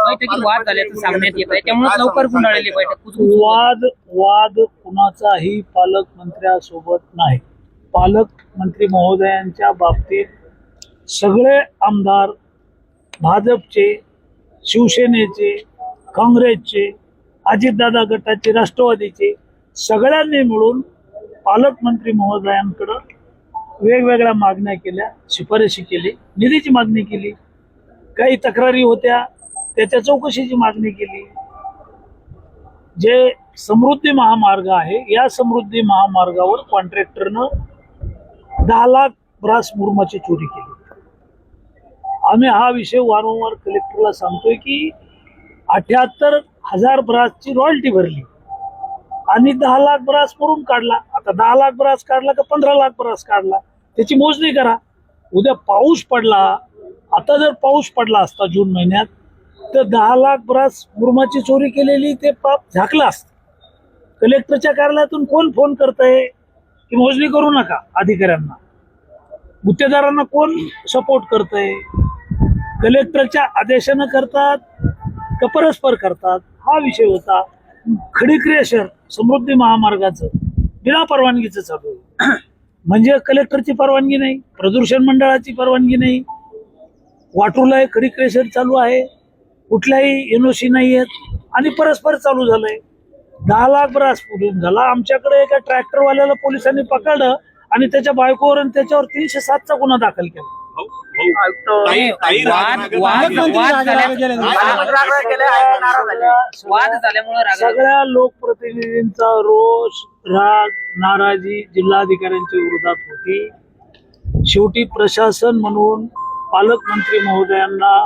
बैठकीत वाद झाल्याचं सांगण्यात येत आहे, त्यामुळे लवकर गुंडाळलेली बैठक. वाद कुणाचाही पालकमंत्र्यासोबत नाही. पालकमंत्री महोदयांच्या बाबतीत सगळे आमदार भाजपचे, शिवसेनेचे, काँग्रेसचे, अजितदादा गटाचे, राष्ट्रवादीचे सगळ्यांनी मिळून पालकमंत्री महोदयांकडं वेगवेगळ्या मागण्या केल्या, शिफारशी केली, निधीची मागणी केली, काही तक्रारी होत्या त्याच्या चौकशीची मागणी केली. जे समृद्धी महामार्ग आहे, या समृद्धी महामार्गावर कॉन्ट्रॅक्टरनं 10 लाख ब्रास मुरुमाची चोरी केली. आम्ही हा विषय वारंवार कलेक्टरला सांगतोय की 78,000 ब्रासची रॉयल्टी भरली आणि 10 लाख ब्रास मुरुम काढला. आता 10 लाख ब्रास काढला का 15 लाख ब्रास काढला त्याची मोजणी करा. उद्या पाऊस पडला, आता जर पाऊस पडला असता जून महिन्यात तर 10 लाख ब्रास मुरुमाची चोरी केलेली ते पाप झाकलं असतं. कलेक्टरच्या कार्यालयातून कोण फोन करतंय की मोजणी करू नका, अधिकाऱ्यांना गुत्तेदारांना कोण सपोर्ट करतंय, कलेक्टरच्या आदेशानं करतात का परस्पर करतात, हा विषय होता. खडी क्रिएशन समृद्धी महामार्गाचं बिना परवानगीचं चालू आहे. म्हणजे कलेक्टरची परवानगी नाही, प्रदूषण मंडळाची परवानगी नाही, वाटूला खडी क्रिएशन चालू आहे, कुठल्याही एनओसी नाही आहेत आणि परस्पर चालू झालंय. 10 लाख ब्रास पुरून झाला. आमच्याकडे एका ट्रॅक्टरवाल्याला पोलिसांनी पकडलं आणि त्याच्या बायकोवर आणि त्याच्यावर 307चा गुन्हा दाखल केला. सगळ्या लोकप्रतिनिधींचा रोष, राग, नाराजी जिल्हाधिकाऱ्यांच्या विरोधात होती. शेवटी प्रशासन म्हणून पालकमंत्री महोदयांना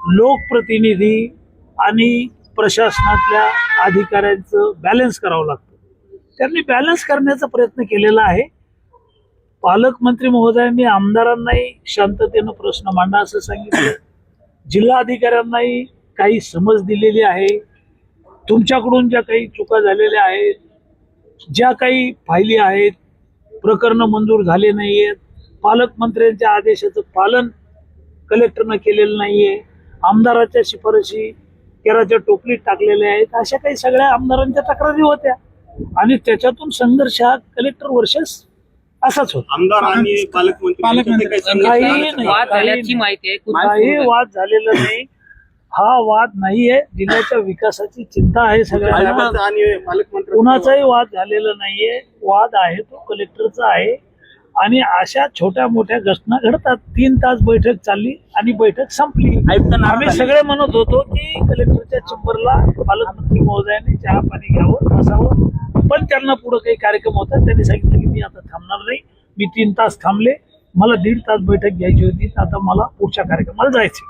लोकप्रतिनिधी आणि प्रशासनातल्या अधिकाऱ्यांचं बॅलन्स करावं लागतं. त्यांनी बॅलन्स करण्याचा प्रयत्न केलेला आहे. पालकमंत्री महोदयांनी आमदारांनाही शांततेनं प्रश्न मांडा असं सांगितलं. जिल्हाधिकाऱ्यांनाही काही समज दिलेली आहे. तुमच्याकडून ज्या काही चुका झालेल्या आहेत, ज्या काही फायली आहेत, प्रकरणं मंजूर झाले नाही आहेत, पालकमंत्र्यांच्या आदेशाचं पालन कलेक्टरनं केलेलं नाही आहे, आमदाराच्या शिफारशी केराच्या टोपलीत टाकलेल्या आहेत, अशा काही सगळ्या आमदारांच्या तक्रारी होत्या आणि त्याच्यातून संघर्ष हा कलेक्टर वर्षस असाच होता. आमदार आणि पालकमंत्री काही वाद झालेला नाही. हा वाद नाहीये, जिल्ह्याच्या विकासाची चिंता आहे सगळ्यांना. कुणाचाही वाद झालेला नाहीये. वाद आहे तो कलेक्टरचा आहे आणि अशा छोट्या मोठ्या घटना घडतात. 3 तास बैठक चालली आणि बैठक संपली. आम्ही सगळे म्हणत होतो की कलेक्टरच्या चेंबरला पालकमंत्री महोदयांनी चहा पाणी घ्यावं, बसावं, पण त्यांना पुढे काही कार्यक्रम होता. त्यांनी सांगितलं की मी आता थांबणार नाही. मी 3 तास थांबले, मला 1.5 तास बैठक घ्यायची होती, आता मला पुढच्या कार्यक्रमाला जायचं.